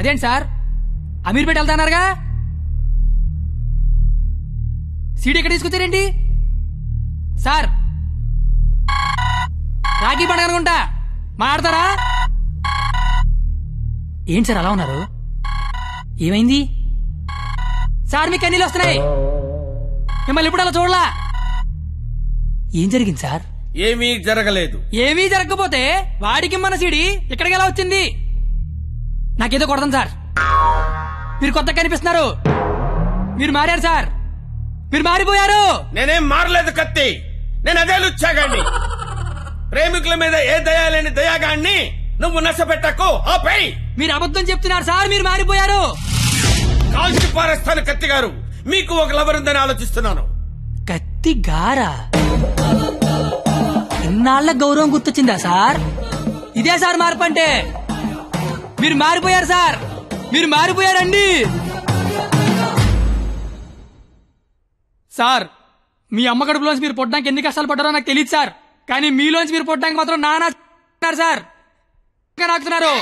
అదేంటి sir, Ameerpet వెళ్తాన్నారుగా, CD ఎక్కడ తీసుకొచ్చారేంటి sir? Rakhi పండుగ అనుకుంటా, మాట్లాడతారా? ఏంటి సార్ అలా ఉన్నారు, ఏమైంది సార్? మీకు కన్నీళ్ళు వస్తున్నాయి, మిమ్మల్ని ఇప్పుడు అలా చూడలా. ఏం జరిగింది సార్? ఏమీ జరగలేదు. ఏమీ జరగకపోతే వాడికి మన సీడీ ఇక్కడికి ఎలా వచ్చింది? నాకేదో కొడతాం సార్, మీరు కొత్తగా కనిపిస్తున్నారు, మీరు మారారు సార్, మీరు మారిపోయారు. నేనేం మారలేదు కత్తి, నేను అదే లుచ్చాగాన్ని. ప్రేమికుల మీద ఏ దయాలేని దయాగాన్ని నువ్వు నష్టపెట్టకు, ఆపై. మీరు అబద్ధం చెప్తున్నారు సార్, మీరు మారిపోయారు. కాల్చి పారేస్తాను కత్తి గారు, మీకు ఒక లవర్ ఉందని ఆలోచిస్తున్నాను. కత్తి గారా? ఇన్నాళ్ల గౌరవం గుర్తొచ్చిందా సార్? ఇదే సార్ మార్పు అంటే. మీరు మారిపోయారు సార్, మీరు మారిపోయారండి సార్. మీ అమ్మ కడుపులోంచి మీరు పుట్టడానికి ఎన్ని కష్టాలు పడ్డారో నాకు తెలియదు సార్, కానీ మీలోంచి మీరు పుట్టడానికి మాత్రం నానా సార్ నాకుతున్నారు.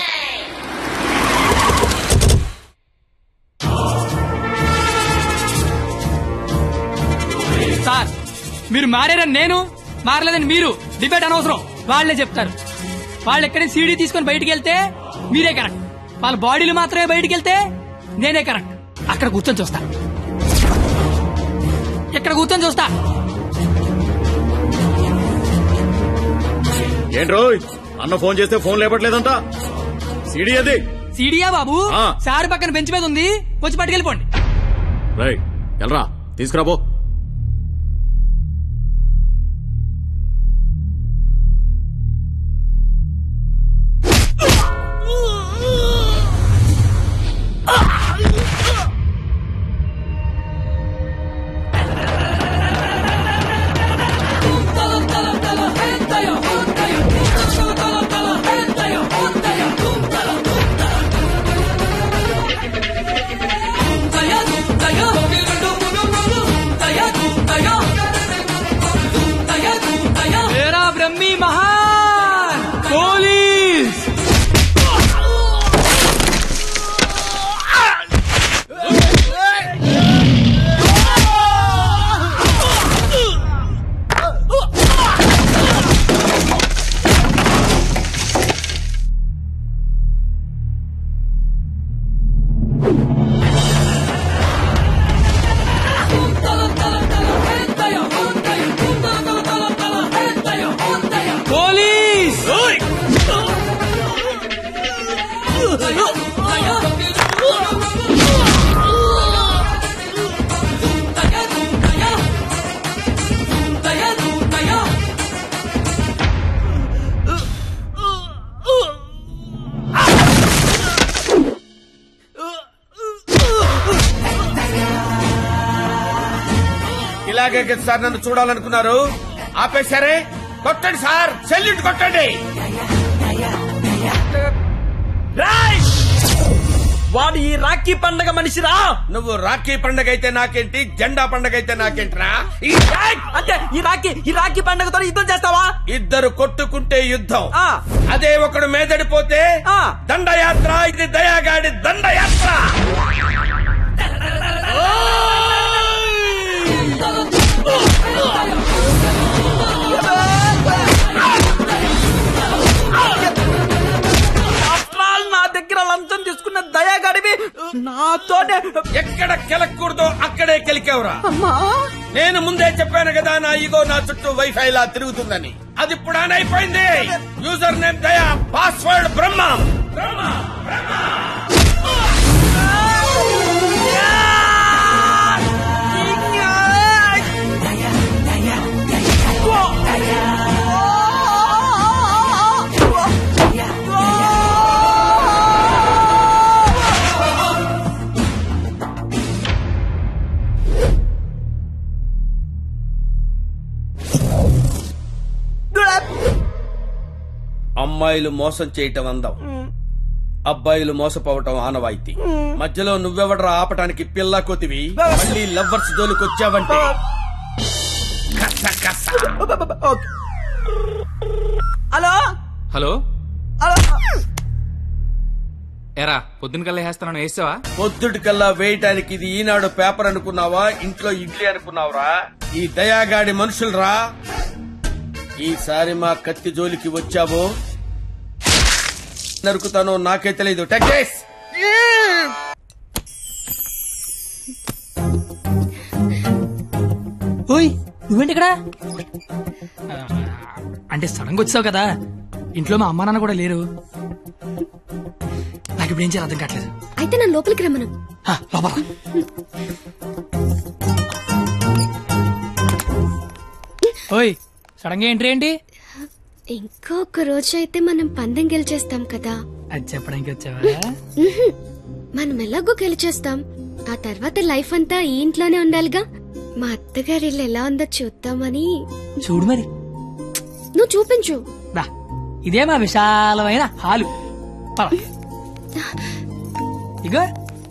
సార్ మీరు మారారని నేను, మారలేదని మీరు డిబేట్ అనవసరం, వాళ్లే చెప్తారు. వాళ్ళు ఎక్కడి సీడీ తీసుకొని బయటికి వెళ్తే మీరే కరెక్ట్, వాళ్ళ బాడీలు మాత్రమే బయటికి వెళ్తే నేనే కరెక్ట్. అక్కడ కూర్చొని చూస్తా, ఇక్కడ కూర్చొని చూస్తా. ఏంట్రో అన్న ఫోన్ చేస్తే ఫోన్ లేపట్లేదంట, సీడీ అది. సీడీయా బాబు? సార్ పక్కన బెంచ్ మీద ఉంది, వచ్చి పట్టుకెళ్ళిపోండి. రైట్ ఎల్రా, తీసుకురాబో. ఇలాగే సార్ నన్ను చూడాలనుకున్నారు, ఆపేశారే. కొట్టండి సార్, సెల్యూట్ కొట్టండి. వాడు ఈ రాఖీ పండగ మనిషిరా. నువ్వు రాఖీ పండగ అయితే నాకేంటి, జెండా పండగ అయితే నాకేంటిరా? అంటే ఈ రాఖీ పండగతో యుద్ధం చేస్తావా? ఇద్దరు కొట్టుకుంటే యుద్ధం, అదే ఒకడు మేదడిపోతే దండయాత్ర. ఇది దయాగాడి దండయాత్ర. నా దగ్గర లంచం తీసుకున్న దయాగాడివి నాతోనే ఎక్కడ కెలకూడదో అక్కడే కెలికేవరా. నేను ముందే చెప్పాను కదా, నా ఈగో నా చుట్టూ వైఫై లా తిరుగుతుందని. అది ఇప్పుడు ఆన్ అయిపోయింది. యూజర్ నేమ్ దయా, పాస్వర్డ్ బ్రహ్మ. అమ్మాయిలు మోసం చేయటం అందం, అబ్బాయిలు మోసపోవటం ఆనవాయితీ. మధ్యలో నువ్వెవడరా ఆపటానికి పిల్ల కొతివి? మళ్ళీ లవ్వర్స్ జోలికొచ్చావంటే హలో హలో, ఎరా పొద్దున కల్లా వేస్తాను వేసావా? పొద్దుటికల్లా వేయటానికి ఇది ఈనాడు పేపర్ అనుకున్నావా, ఇంట్లో ఇడ్లీ అనుకున్నావురా? ఈ దయాగాడి మనుషులరా. ఈసారి మా కత్తి జోలికి వచ్చావో నరుకుతానో నాకే తెలీదు. టెక్స్ ఓయ్ నువ్వేంటి ఇక్కడ? అంటే సడన్ గా వచ్చావు కదా, ఇంట్లో మా అమ్మా నాన్న కూడా లేరు. నాకు ఇప్పుడు ఏం చేయాలి అర్థం కావట్లేదు. అయితే నన్ను లోపలికి రమ్మను. లోపల ఓయ్ సడన్ గా ఎంట్రీ ఏంటి? ఇంకొక రోజు అయితే మనం పందెం గెలిచేస్తాం కదా. అది చెప్పడానికి వచ్చావా? మనం ఎలాగో గెలిచేస్తాం, ఆ తర్వాత లైఫ్ అంతా ఈ ఇంట్లోనే ఉండాలిగా. మా అత్తగారి ఇల్లు ఎలా ఉందో చూద్దామని. చూడు మరి. నువ్వు చూపించు. ఇదే మా విశాలమైన హాలు. ఇగో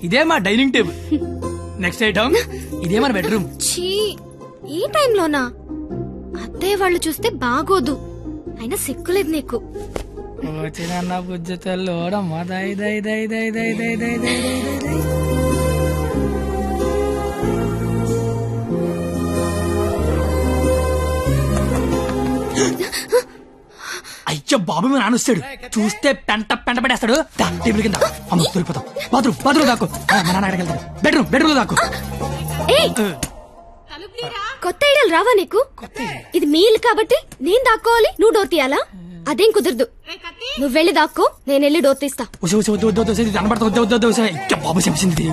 ఇదే మా డైనింగ్ టేబుల్. నెక్స్ట్ ఐటమ్ ఇదే మన బెడ్రూమ్. ఛీ, ఈ టైంలోనా? అత్తయ్య వాళ్ళు చూస్తే బాగోదు. అయినా సిక్కులేదు నీకు. వచ్చిన బుజ్జి తల్లోడమ్మా. దై దై దై దై దై దై దై దై దై. అయ్యో బాబు మీ నాన్న వస్తాడు, చూస్తే పెంట పడేస్తాడు. టేబుల్ కింద అమ్మ దొరికిపోతాం. బాత్రూమ్ దాకు. మా నాన్న అక్కడికి వెళ్తాడు. బెడ్రూమ్ దాకు. కొత్త ఐడియాలు రావా నీకు? ఇది మీ ఇల్లు కాబట్టి నేను దాక్కోవాలి, నువ్వు డోర్ తీయాలా? అదేం కుదరదు. నువ్వు వెళ్ళి దాక్కో, నేను వెళ్ళి డోర్ తీస్తా. బాబు చెప్పింది.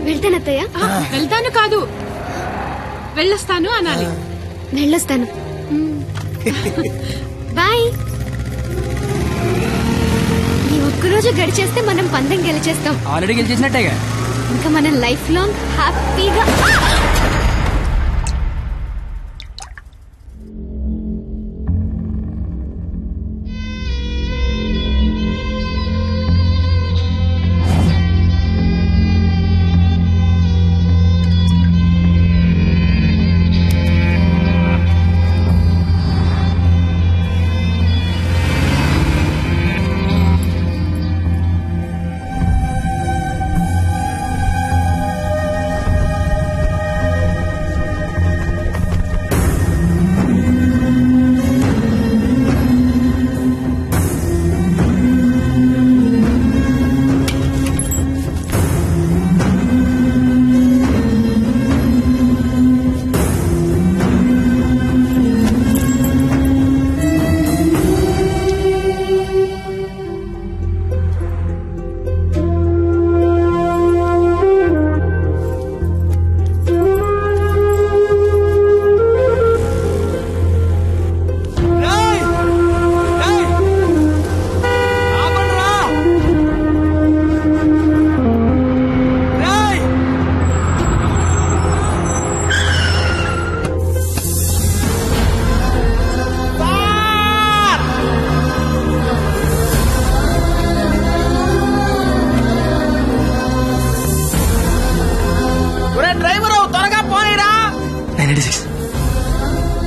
వెళ్తానత్తయ్య. వెళ్తాను కాదు, వెళ్ళొస్తాను అనాలి. వెళ్ళొస్తాను. బాయ్. ఈ ఒక్కరోజు గడిచేస్తే మనం పందెం గెలిచేస్తాం. ఆల్రెడీ గెలిచేసినట్టేగా. ఇంకా మనం లైఫ్ లాంగ్ హ్యాపీగా.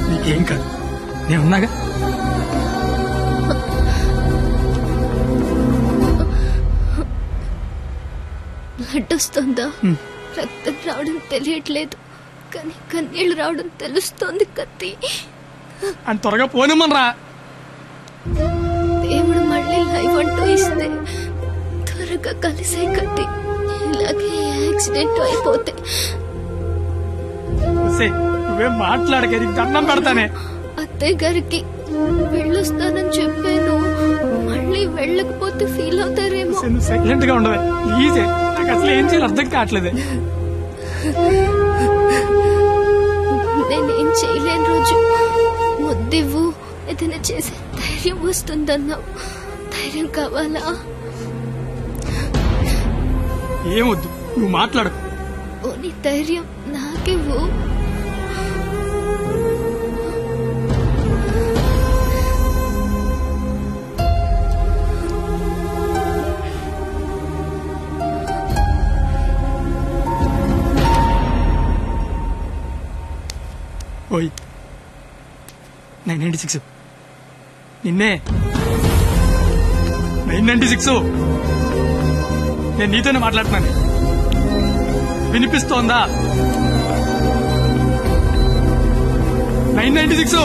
నీకేం కాదు, నేనున్నాగా. బ్లడ్ వస్తుందా? రక్తం రావడం తెలియట్లేదు, కానీ కన్నీళ్లు రావడం తెలుస్తోంది. కత్తి అని త్వరగా పోనిమ్మనరా. దేవుడు మళ్ళీ లైఫ్ అంటూ ఇస్తే త్వరగా కలిసే కత్తి. ఇలాగే యాక్సిడెంట్ అయిపోతే నువ్వేం మాట్లాడక, దండం పెడతానే. అత్తయ్య గారికి వెళ్ళొస్తానని చెప్పాను, మళ్ళీ వెళ్ళకపోతే ఫీల్ అవుతారేమో. సైలెంట్ గా ఉండదు ప్లీజ్, నాకు అసలు ఏం చేయాలి అర్థం కావట్లేదు. నేనేం చేయలేని రోజు కొద్దివ్వు, ఏదైనా చేసే ధైర్యం వస్తుందన్నావు. ధైర్యం కావాలా? ఏమొద్దు, నువ్వు మాట్లాడు. ఓ నీ ధైర్యం నాకివ్వు. ఓయ్ 996 నిన్నే 996 నేను నీతోనే మాట్లాడుతున్నాను. వినిపిస్తోందా? 996